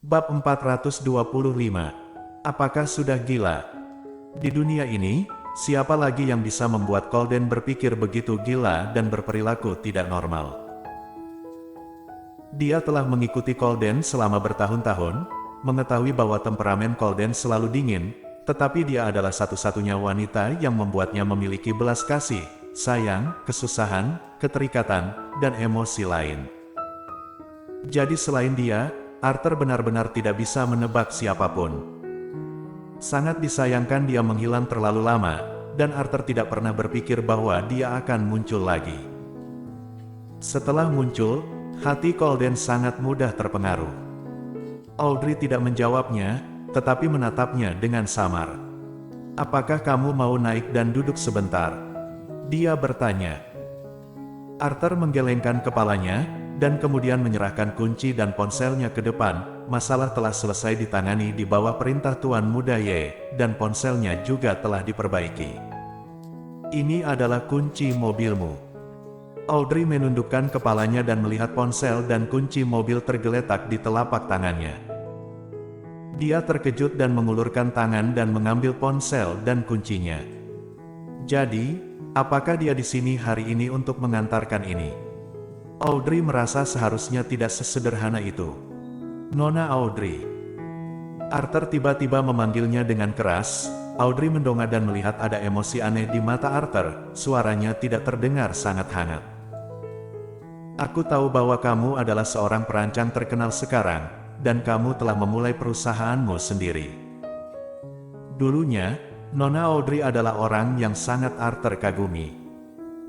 Bab 425. Apakah sudah gila? Di dunia ini, siapa lagi yang bisa membuat Colden berpikir begitu gila dan berperilaku tidak normal? Dia telah mengikuti Colden selama bertahun-tahun, mengetahui bahwa temperamen Colden selalu dingin, tetapi dia adalah satu-satunya wanita yang membuatnya memiliki belas kasih, sayang, kesusahan, keterikatan, dan emosi lain. Jadi selain dia, Arthur benar-benar tidak bisa menebak siapapun. Sangat disayangkan dia menghilang terlalu lama, dan Arthur tidak pernah berpikir bahwa dia akan muncul lagi. Setelah muncul, hati Colden sangat mudah terpengaruh. Audrey tidak menjawabnya, tetapi menatapnya dengan samar. "Apakah kamu mau naik dan duduk sebentar?" dia bertanya. Arthur menggelengkan kepalanya, dan kemudian menyerahkan kunci dan ponselnya ke depan. Masalah telah selesai ditangani di bawah perintah Tuan Muda Ye, dan ponselnya juga telah diperbaiki. "Ini adalah kunci mobilmu." Audrey menundukkan kepalanya dan melihat ponsel dan kunci mobil tergeletak di telapak tangannya. Dia terkejut dan mengulurkan tangan dan mengambil ponsel dan kuncinya. "Jadi, apakah dia di sini hari ini untuk mengantarkan ini?" Audrey merasa seharusnya tidak sesederhana itu. "Nona Audrey." Arthur tiba-tiba memanggilnya dengan keras. Audrey mendongak dan melihat ada emosi aneh di mata Arthur. Suaranya tidak terdengar sangat hangat. "Aku tahu bahwa kamu adalah seorang perancang terkenal sekarang, dan kamu telah memulai perusahaanmu sendiri." Dulunya, Nona Audrey adalah orang yang sangat Arthur kagumi.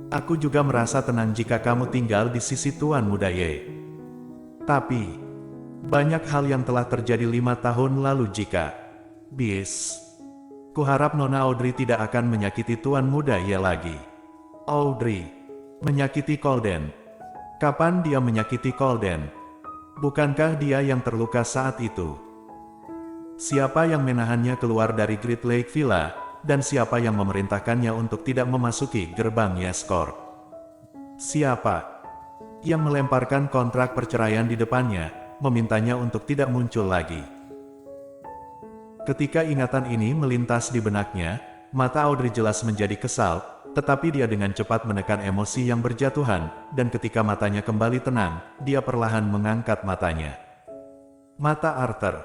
"Aku juga merasa tenang jika kamu tinggal di sisi Tuan Muda Ye. Tapi, banyak hal yang telah terjadi 5 tahun lalu jika... Kuharap Nona Audrey tidak akan menyakiti Tuan Muda Ye lagi." Audrey menyakiti Colden. Kapan dia menyakiti Colden? Bukankah dia yang terluka saat itu? Siapa yang menahannya keluar dari Great Lake Villa, dan siapa yang memerintahkannya untuk tidak memasuki gerbang Yeskor? Siapa yang melemparkan kontrak perceraian di depannya, memintanya untuk tidak muncul lagi? Ketika ingatan ini melintas di benaknya, mata Audrey jelas menjadi kesal, tetapi dia dengan cepat menekan emosi yang berjatuhan, dan ketika matanya kembali tenang, dia perlahan mengangkat matanya. "Mata Arthur,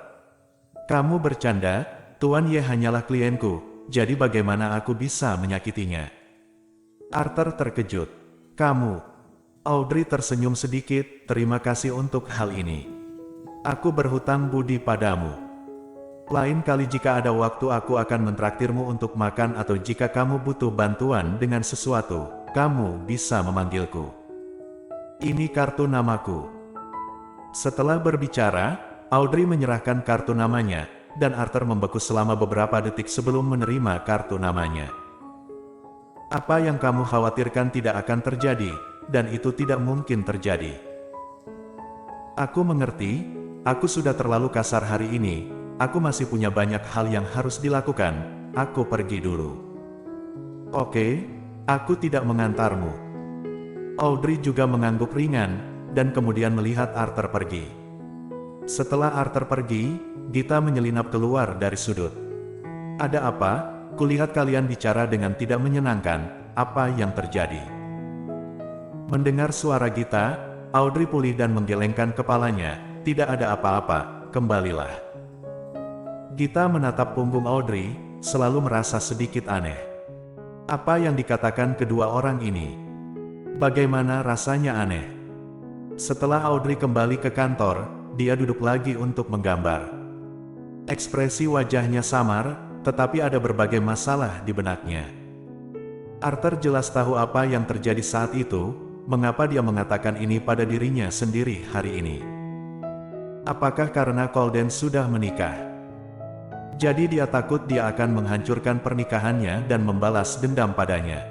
kamu bercanda, Tuan Ye hanyalah klienku, jadi bagaimana aku bisa menyakitinya?" Arthur terkejut. "Kamu..." Audrey tersenyum sedikit. "Terima kasih untuk hal ini. Aku berhutang budi padamu. Lain kali jika ada waktu aku akan mentraktirmu untuk makan atau jika kamu butuh bantuan dengan sesuatu, kamu bisa memanggilku. Ini kartu namaku." Setelah berbicara, Audrey menyerahkan kartu namanya, dan Arthur membeku selama beberapa detik sebelum menerima kartu namanya. "Apa yang kamu khawatirkan tidak akan terjadi, dan itu tidak mungkin terjadi. Aku mengerti, aku sudah terlalu kasar hari ini. Aku masih punya banyak hal yang harus dilakukan. Aku pergi dulu." "Oke, aku tidak mengantarmu." Audrey juga mengangguk ringan, dan kemudian melihat Arthur pergi. Setelah Arthur pergi, Gita menyelinap keluar dari sudut. "Ada apa? Kulihat kalian bicara dengan tidak menyenangkan. Apa yang terjadi?" Mendengar suara Gita, Audrey pulih dan menggelengkan kepalanya. "Tidak ada apa-apa, kembalilah." Gita menatap punggung Audrey, selalu merasa sedikit aneh. Apa yang dikatakan kedua orang ini? Bagaimana rasanya aneh? Setelah Audrey kembali ke kantor, dia duduk lagi untuk menggambar. Ekspresi wajahnya samar, tetapi ada berbagai masalah di benaknya. Arthur jelas tahu apa yang terjadi saat itu, mengapa dia mengatakan ini pada dirinya sendiri hari ini. Apakah karena Colden sudah menikah? Jadi dia takut dia akan menghancurkan pernikahannya dan membalas dendam padanya.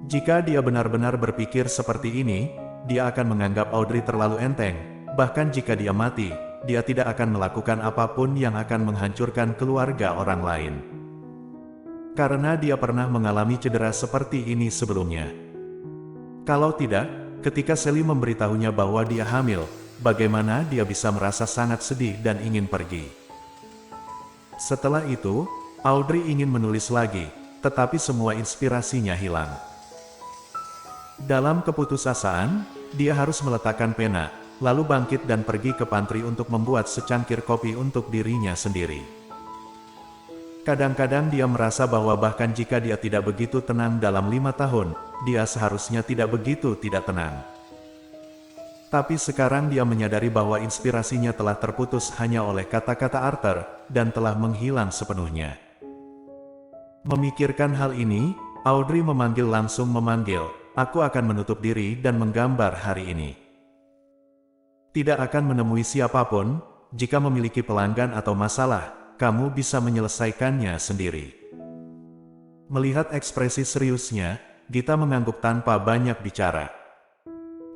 Jika dia benar-benar berpikir seperti ini, dia akan menganggap Audrey terlalu enteng. Bahkan jika dia mati, dia tidak akan melakukan apapun yang akan menghancurkan keluarga orang lain. Karena dia pernah mengalami cedera seperti ini sebelumnya. Kalau tidak, ketika Sally memberitahunya bahwa dia hamil, bagaimana dia bisa merasa sangat sedih dan ingin pergi. Setelah itu, Audrey ingin menulis lagi, tetapi semua inspirasinya hilang. Dalam keputusasaan, dia harus meletakkan pena, lalu bangkit dan pergi ke pantry untuk membuat secangkir kopi untuk dirinya sendiri. Kadang-kadang dia merasa bahwa bahkan jika dia tidak begitu tenang dalam 5 tahun, dia seharusnya tidak begitu tidak tenang. Tapi sekarang dia menyadari bahwa inspirasinya telah terputus hanya oleh kata-kata Arthur, dan telah menghilang sepenuhnya. Memikirkan hal ini, Audrey langsung memanggil, "Aku akan menutup diri dan menggambar hari ini. Tidak akan menemui siapapun, jika memiliki pelanggan atau masalah, kamu bisa menyelesaikannya sendiri." Melihat ekspresi seriusnya, Gita mengangguk tanpa banyak bicara.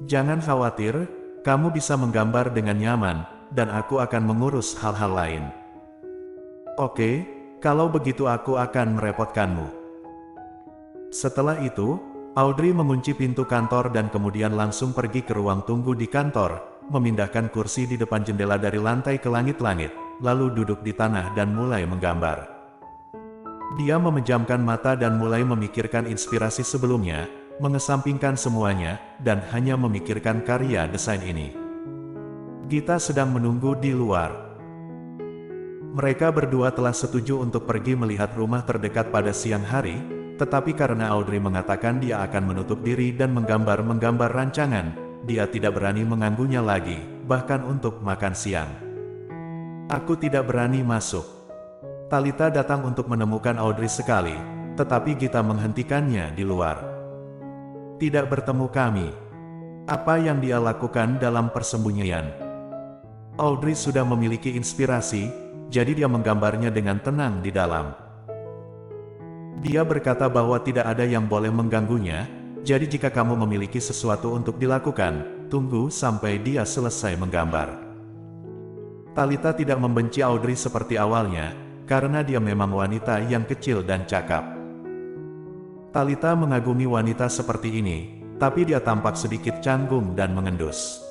"Jangan khawatir, kamu bisa menggambar dengan nyaman, dan aku akan mengurus hal-hal lain." "Oke, kalau begitu aku akan merepotkanmu." Setelah itu, Audrey mengunci pintu kantor dan kemudian langsung pergi ke ruang tunggu di kantor, memindahkan kursi di depan jendela dari lantai ke langit-langit, lalu duduk di tanah dan mulai menggambar. Dia memejamkan mata dan mulai memikirkan inspirasi sebelumnya, mengesampingkan semuanya, dan hanya memikirkan karya desain ini. Gita sedang menunggu di luar. Mereka berdua telah setuju untuk pergi melihat rumah terdekat pada siang hari, tetapi karena Audrey mengatakan dia akan menutup diri dan menggambar rancangan, dia tidak berani mengganggunya lagi, bahkan untuk makan siang. "Aku tidak berani masuk." Talita datang untuk menemukan Audrey sekali, tetapi Gita menghentikannya di luar. "Tidak bertemu kami." Apa yang dia lakukan dalam persembunyian? Audrey sudah memiliki inspirasi, jadi dia menggambarnya dengan tenang di dalam. Dia berkata bahwa tidak ada yang boleh mengganggunya, jadi jika kamu memiliki sesuatu untuk dilakukan, tunggu sampai dia selesai menggambar. Talita tidak membenci Audrey seperti awalnya, karena dia memang wanita yang kecil dan cakap. Talita mengagumi wanita seperti ini, tapi dia tampak sedikit canggung dan mengendus.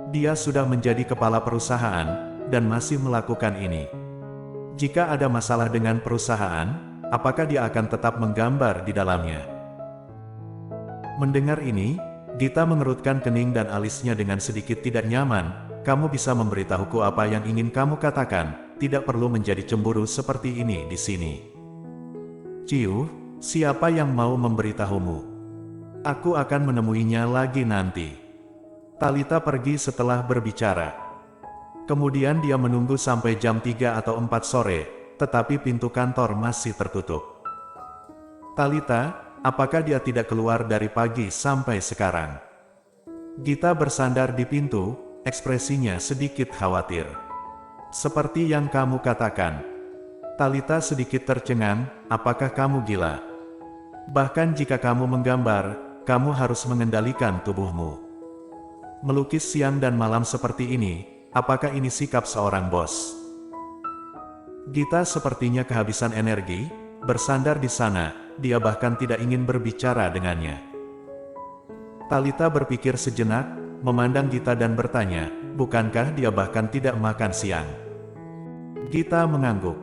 Dia sudah menjadi kepala perusahaan, dan masih melakukan ini. Jika ada masalah dengan perusahaan, apakah dia akan tetap menggambar di dalamnya? Mendengar ini, Gita mengerutkan kening dan alisnya dengan sedikit tidak nyaman. "Kamu bisa memberitahuku apa yang ingin kamu katakan, tidak perlu menjadi cemburu seperti ini di sini." "Ciu, siapa yang mau memberitahumu? Aku akan menemuinya lagi nanti." Talita pergi setelah berbicara. Kemudian dia menunggu sampai jam 3 atau 4 sore, tetapi pintu kantor masih tertutup. "Talita, apakah dia tidak keluar dari pagi sampai sekarang?" Gita bersandar di pintu, ekspresinya sedikit khawatir. "Seperti yang kamu katakan." Talita sedikit tercengang, "Apakah kamu gila? Bahkan jika kamu menggambar, kamu harus mengendalikan tubuhmu. Melukis siang dan malam seperti ini, apakah ini sikap seorang bos?" Gita sepertinya kehabisan energi, bersandar di sana, dia bahkan tidak ingin berbicara dengannya. Talita berpikir sejenak, memandang Gita dan bertanya, "Bukankah dia bahkan tidak makan siang?" Gita mengangguk.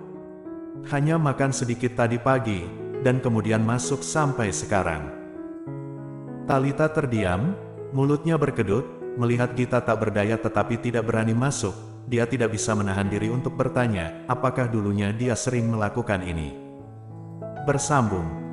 "Hanya makan sedikit tadi pagi, dan kemudian masuk sampai sekarang." Talita terdiam, mulutnya berkedut, melihat Gita tak berdaya tetapi tidak berani masuk. Dia tidak bisa menahan diri untuk bertanya, apakah dulunya dia sering melakukan ini. Bersambung.